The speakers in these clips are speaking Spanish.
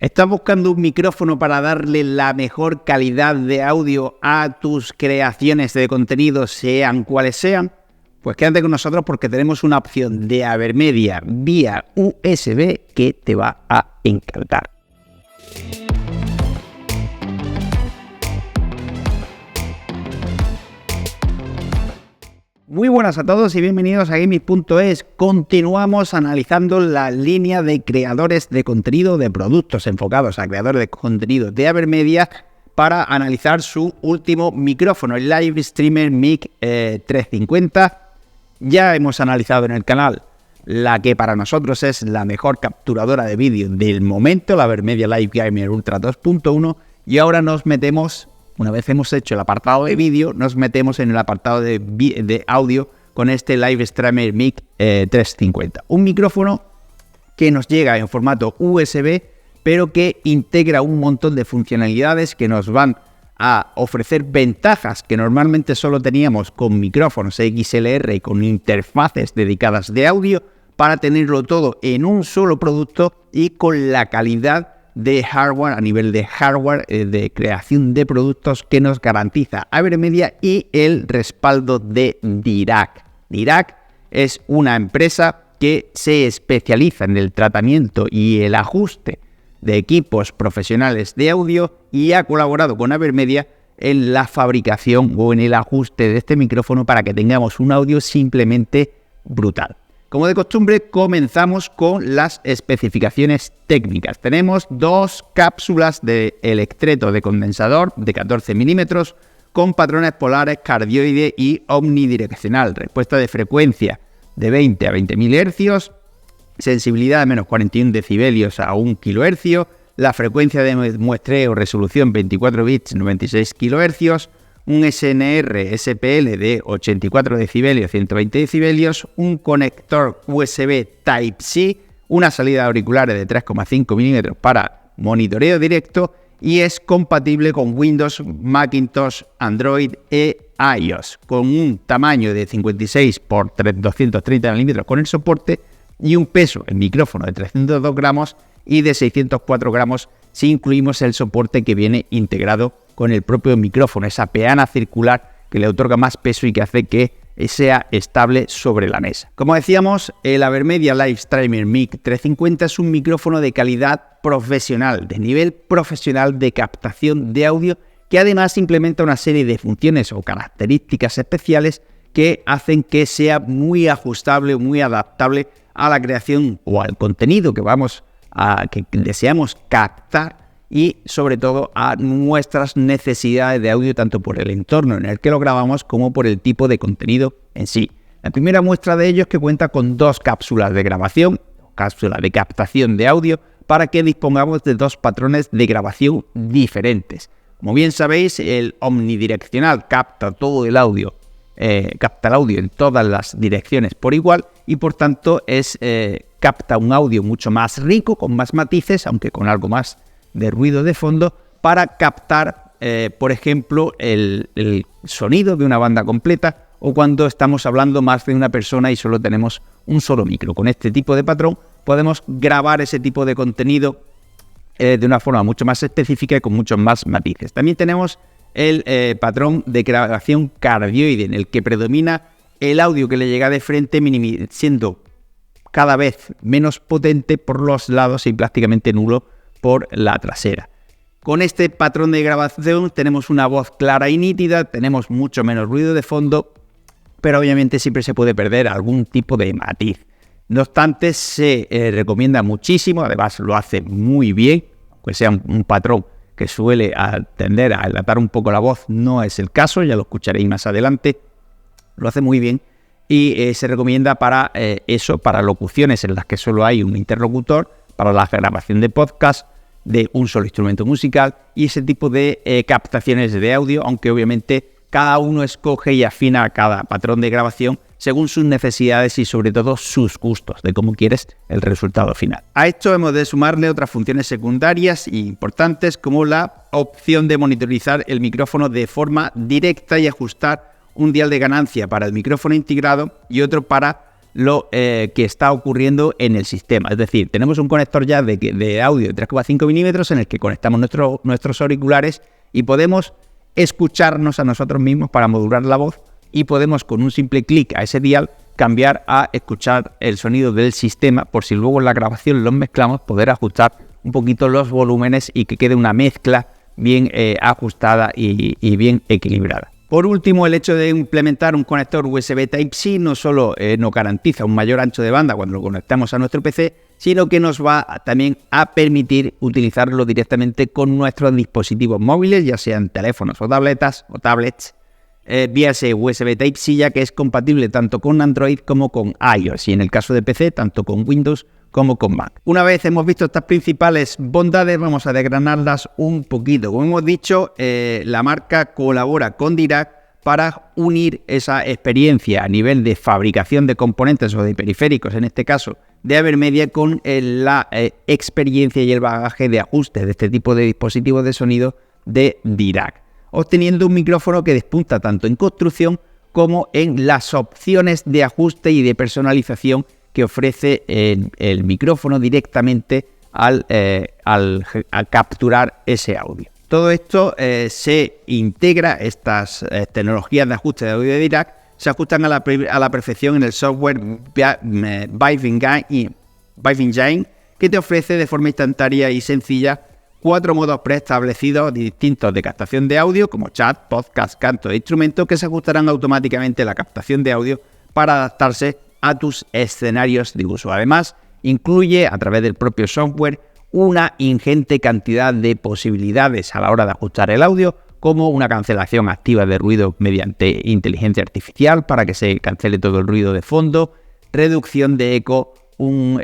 ¿Estás buscando un micrófono para darle la mejor calidad de audio a tus creaciones de contenido, sean cuales sean? Pues quédate con nosotros porque tenemos una opción de Avermedia vía USB que te va a encantar. Muy buenas a todos y bienvenidos a Gaming.es. Continuamos analizando la línea de creadores de contenido, de productos enfocados a creadores de contenido de Avermedia para analizar su último micrófono, el Live Streamer Mic 350. Ya hemos analizado en el canal la que para nosotros es la mejor capturadora de vídeo del momento, la Avermedia Live Gamer Ultra 2.1, y ahora nos metemos, una vez hemos hecho el apartado de vídeo, nos metemos en el apartado de audio con este Live Streamer Mic 350. Un micrófono que nos llega en formato USB, pero que integra un montón de funcionalidades que nos van a ofrecer ventajas que normalmente solo teníamos con micrófonos XLR y con interfaces dedicadas de audio, para tenerlo todo en un solo producto y con la calidad de hardware, a nivel de hardware de creación de productos que nos garantiza Avermedia, y el respaldo de Dirac. Dirac es una empresa que se especializa en el tratamiento y el ajuste de equipos profesionales de audio y ha colaborado con Avermedia en la fabricación o en el ajuste de este micrófono para que tengamos un audio simplemente brutal. Como de costumbre, comenzamos con las especificaciones técnicas. Tenemos dos cápsulas de electreto de condensador de 14 milímetros con patrones polares cardioide y omnidireccional, respuesta de frecuencia de 20 a 20.000 Hz, sensibilidad de menos 41 decibelios a 1 kHz, la frecuencia de muestreo resolución 24 bits 96 kHz, un SNR SPL de 84 decibelios 120 decibelios, un conector USB Type-C, una salida de auriculares de 3,5 milímetros para monitoreo directo, y es compatible con Windows, Macintosh, Android e iOS, con un tamaño de 56 por 230 milímetros con el soporte y un peso en micrófono de 302 gramos y de 604 gramos si incluimos el soporte que viene integrado con el propio micrófono, esa peana circular que le otorga más peso y que hace que sea estable sobre la mesa. Como decíamos, el Avermedia Live Streamer Mic 350 es un micrófono de calidad profesional, de nivel profesional de captación de audio, que además implementa una serie de funciones o características especiales que hacen que sea muy ajustable, muy adaptable a la creación o al contenido que deseamos captar, y sobre todo a nuestras necesidades de audio, tanto por el entorno en el que lo grabamos como por el tipo de contenido en sí. La primera muestra de ello es que cuenta con dos cápsulas de grabación, cápsulas de captación de audio, para que dispongamos de dos patrones de grabación diferentes. Como bien sabéis, el omnidireccional capta todo el audio, capta el audio en todas las direcciones por igual, y por tanto capta un audio mucho más rico, con más matices, aunque con algo más de ruido de fondo, para captar, por ejemplo, el sonido de una banda completa, o cuando estamos hablando más de una persona y solo tenemos un solo micro. Con este tipo de patrón podemos grabar ese tipo de contenido de una forma mucho más específica y con muchos más matices. También tenemos el patrón de grabación cardioide, en el que predomina el audio que le llega de frente, siendo cada vez menos potente por los lados y prácticamente nulo por la trasera. Con este patrón de grabación tenemos una voz clara y nítida, tenemos mucho menos ruido de fondo, pero obviamente siempre se puede perder algún tipo de matiz. No obstante, se recomienda muchísimo, además lo hace muy bien, aunque sea un patrón que suele tender a aplatar un poco la voz, no es el caso, ya lo escucharéis más adelante, lo hace muy bien, y se recomienda para para locuciones en las que solo hay un interlocutor, para la grabación de podcast, de un solo instrumento musical y ese tipo de captaciones de audio, aunque obviamente cada uno escoge y afina cada patrón de grabación según sus necesidades y sobre todo sus gustos, de cómo quieres el resultado final. A esto hemos de sumarle otras funciones secundarias e importantes, como la opción de monitorizar el micrófono de forma directa y ajustar un dial de ganancia para el micrófono integrado y otro para lo que está ocurriendo en el sistema. Es decir, tenemos un conector ya de audio de 3,5 milímetros en el que conectamos nuestros auriculares y podemos escucharnos a nosotros mismos para modular la voz, y podemos con un simple clic a ese dial cambiar a escuchar el sonido del sistema, por si luego en la grabación los mezclamos, poder ajustar un poquito los volúmenes y que quede una mezcla bien ajustada y bien equilibrada. Por último, el hecho de implementar un conector USB Type-C no solo nos garantiza un mayor ancho de banda cuando lo conectamos a nuestro PC, sino que nos va también a permitir utilizarlo directamente con nuestros dispositivos móviles, ya sean teléfonos o tablets, vía ese USB Type-C, ya que es compatible tanto con Android como con iOS, y en el caso de PC, tanto con Windows como con Mac. Una vez hemos visto estas principales bondades, vamos a desgranarlas un poquito. Como hemos dicho, la marca colabora con Dirac para unir esa experiencia a nivel de fabricación de componentes o de periféricos, en este caso de Avermedia, con la experiencia y el bagaje de ajuste de este tipo de dispositivos de sonido de Dirac, obteniendo un micrófono que despunta tanto en construcción como en las opciones de ajuste y de personalización que ofrece el micrófono directamente al capturar ese audio. Todo esto se integra, estas tecnologías de ajuste de audio de Dirac se ajustan a la perfección en el software Vive Engine, que te ofrece de forma instantánea y sencilla 4 modos preestablecidos distintos de captación de audio, como chat, podcast, canto e instrumento, que se ajustarán automáticamente a la captación de audio para adaptarse a tus escenarios de uso. Además, incluye a través del propio software una ingente cantidad de posibilidades a la hora de ajustar el audio, como una cancelación activa de ruido mediante inteligencia artificial para que se cancele todo el ruido de fondo, reducción de eco, un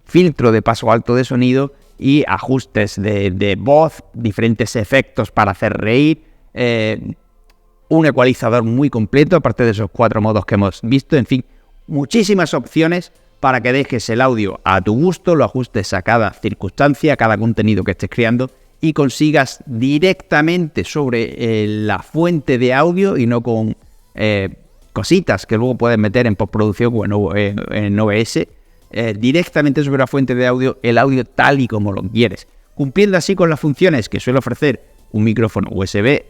filtro de paso alto de sonido y ajustes de voz, diferentes efectos para hacer reír, un ecualizador muy completo, aparte de esos 4 modos que hemos visto. En fin, muchísimas opciones para que dejes el audio a tu gusto, lo ajustes a cada circunstancia, a cada contenido que estés creando, y consigas directamente sobre la fuente de audio y no con cositas que luego puedes meter en postproducción o en OBS, directamente sobre la fuente de audio, el audio tal y como lo quieres, cumpliendo así con las funciones que suele ofrecer un micrófono USB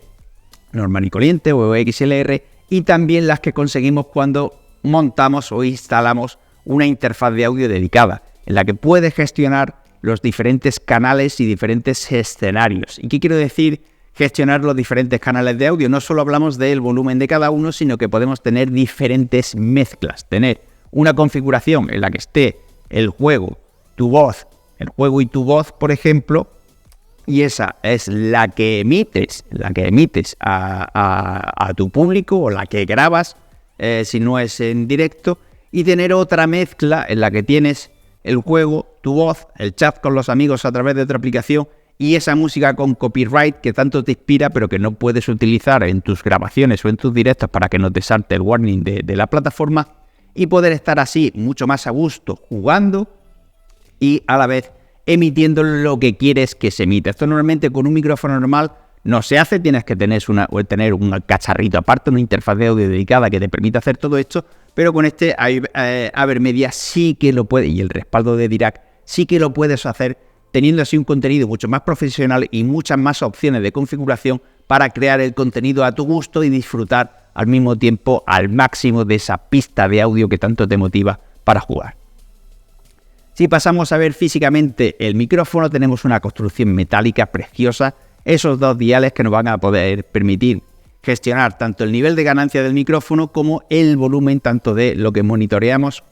normal y corriente o XLR, y también las que conseguimos cuando montamos o instalamos una interfaz de audio dedicada, en la que puedes gestionar los diferentes canales y diferentes escenarios. ¿Y qué quiero decir gestionar los diferentes canales de audio? No solo hablamos del volumen de cada uno, sino que podemos tener diferentes mezclas, tener una configuración en la que esté el juego y tu voz, por ejemplo, y esa es la que emites a tu público, o la que grabas si no es en directo, y tener otra mezcla en la que tienes el juego, tu voz, el chat con los amigos a través de otra aplicación, y esa música con copyright que tanto te inspira pero que no puedes utilizar en tus grabaciones o en tus directos para que no te salte el warning de la plataforma, y poder estar así mucho más a gusto jugando y a la vez emitiendo lo que quieres que se emita. Esto normalmente con un micrófono normal no se hace, tienes que tener un cacharrito aparte, una interfaz de audio dedicada que te permita hacer todo esto, pero con este Avermedia sí que lo puedes, y el respaldo de Dirac sí que lo puedes hacer, teniendo así un contenido mucho más profesional y muchas más opciones de configuración para crear el contenido a tu gusto y disfrutar al mismo tiempo al máximo de esa pista de audio que tanto te motiva para jugar. Si pasamos a ver físicamente el micrófono, tenemos una construcción metálica preciosa, esos 2 diales que nos van a poder permitir gestionar tanto el nivel de ganancia del micrófono como el volumen tanto de lo que monitoreamos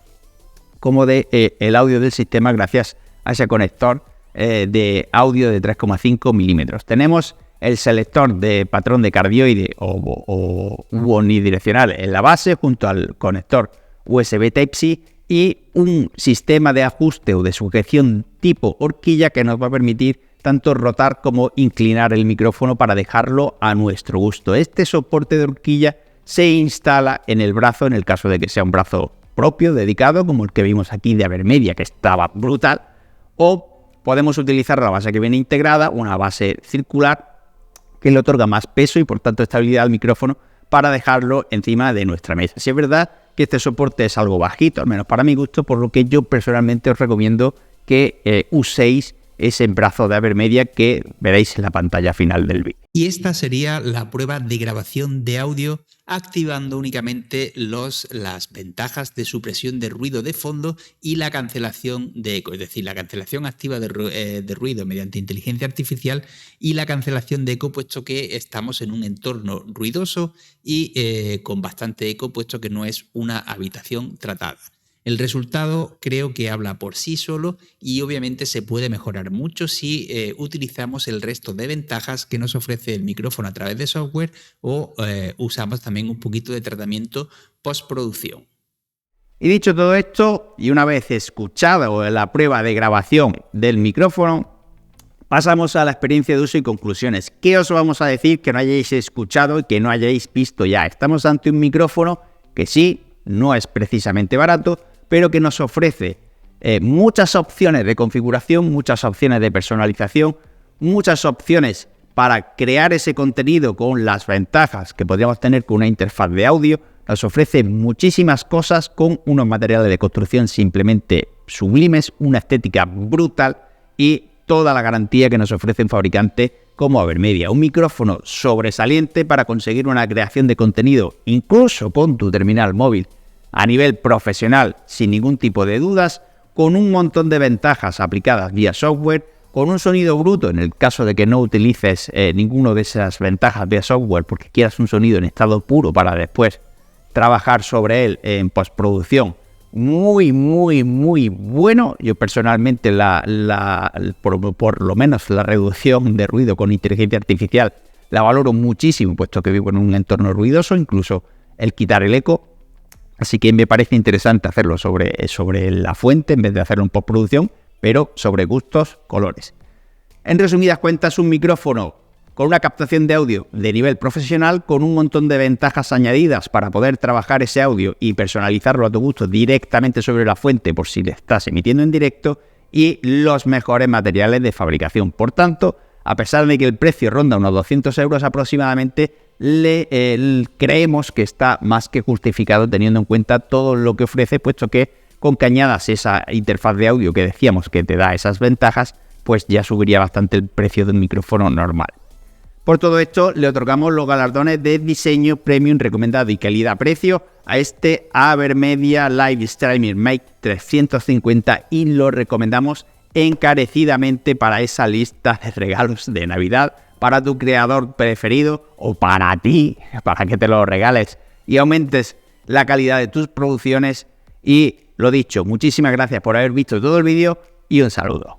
como de el audio del sistema, gracias a ese conector de audio de 3,5 milímetros. Tenemos el selector de patrón de cardioide o unidireccional en la base, junto al conector USB Type-C, y un sistema de ajuste o de sujeción tipo horquilla que nos va a permitir tanto rotar como inclinar el micrófono para dejarlo a nuestro gusto. Este soporte de horquilla se instala en el brazo, en el caso de que sea un brazo propio, dedicado, como el que vimos aquí de Avermedia, que estaba brutal, o podemos utilizar la base que viene integrada, una base circular que le otorga más peso y por tanto estabilidad al micrófono, para dejarlo encima de nuestra mesa. Si es verdad que este soporte es algo bajito, al menos para mi gusto, por lo que yo personalmente os recomiendo que uséis ese brazo de AverMedia que veréis en la pantalla final del vídeo. Y esta sería la prueba de grabación de audio activando únicamente las ventajas de supresión de ruido de fondo y la cancelación de eco, es decir, la cancelación activa de ruido mediante inteligencia artificial y la cancelación de eco, puesto que estamos en un entorno ruidoso y con bastante eco, puesto que no es una habitación tratada. El resultado creo que habla por sí solo y obviamente se puede mejorar mucho si utilizamos el resto de ventajas que nos ofrece el micrófono a través de software o usamos también un poquito de tratamiento postproducción. Y dicho todo esto, y una vez escuchado la prueba de grabación del micrófono, pasamos a la experiencia de uso y conclusiones. ¿Qué os vamos a decir que no hayáis escuchado y que no hayáis visto ya? Estamos ante un micrófono que sí, no es precisamente barato, pero que nos ofrece muchas opciones de configuración, muchas opciones de personalización, muchas opciones para crear ese contenido con las ventajas que podríamos tener con una interfaz de audio. Nos ofrece muchísimas cosas con unos materiales de construcción simplemente sublimes, una estética brutal y toda la garantía que nos ofrece un fabricante como AverMedia. Un micrófono sobresaliente para conseguir una creación de contenido, incluso con tu terminal móvil, a nivel profesional, sin ningún tipo de dudas, con un montón de ventajas aplicadas vía software, con un sonido bruto en el caso de que no utilices ninguna de esas ventajas vía software porque quieras un sonido en estado puro para después trabajar sobre él en postproducción. Muy, muy, muy bueno. Yo personalmente por lo menos la reducción de ruido con inteligencia artificial la valoro muchísimo, puesto que vivo en un entorno ruidoso, incluso el quitar el eco. Así que me parece interesante hacerlo sobre la fuente en vez de hacerlo en postproducción, pero sobre gustos, colores. En resumidas cuentas, un micrófono con una captación de audio de nivel profesional, con un montón de ventajas añadidas para poder trabajar ese audio y personalizarlo a tu gusto directamente sobre la fuente por si le estás emitiendo en directo, y los mejores materiales de fabricación. Por tanto, a pesar de que el precio ronda unos 200 euros aproximadamente, creemos que está más que justificado teniendo en cuenta todo lo que ofrece, puesto que con que añadas esa interfaz de audio que decíamos que te da esas ventajas, pues ya subiría bastante el precio de un micrófono normal. Por todo esto, le otorgamos los galardones de diseño premium recomendado y calidad-precio a este AverMedia Live Streaming Mic 350 y lo recomendamos encarecidamente para esa lista de regalos de Navidad, para tu creador preferido o para ti, para que te lo regales y aumentes la calidad de tus producciones. Y lo dicho, muchísimas gracias por haber visto todo el vídeo y un saludo.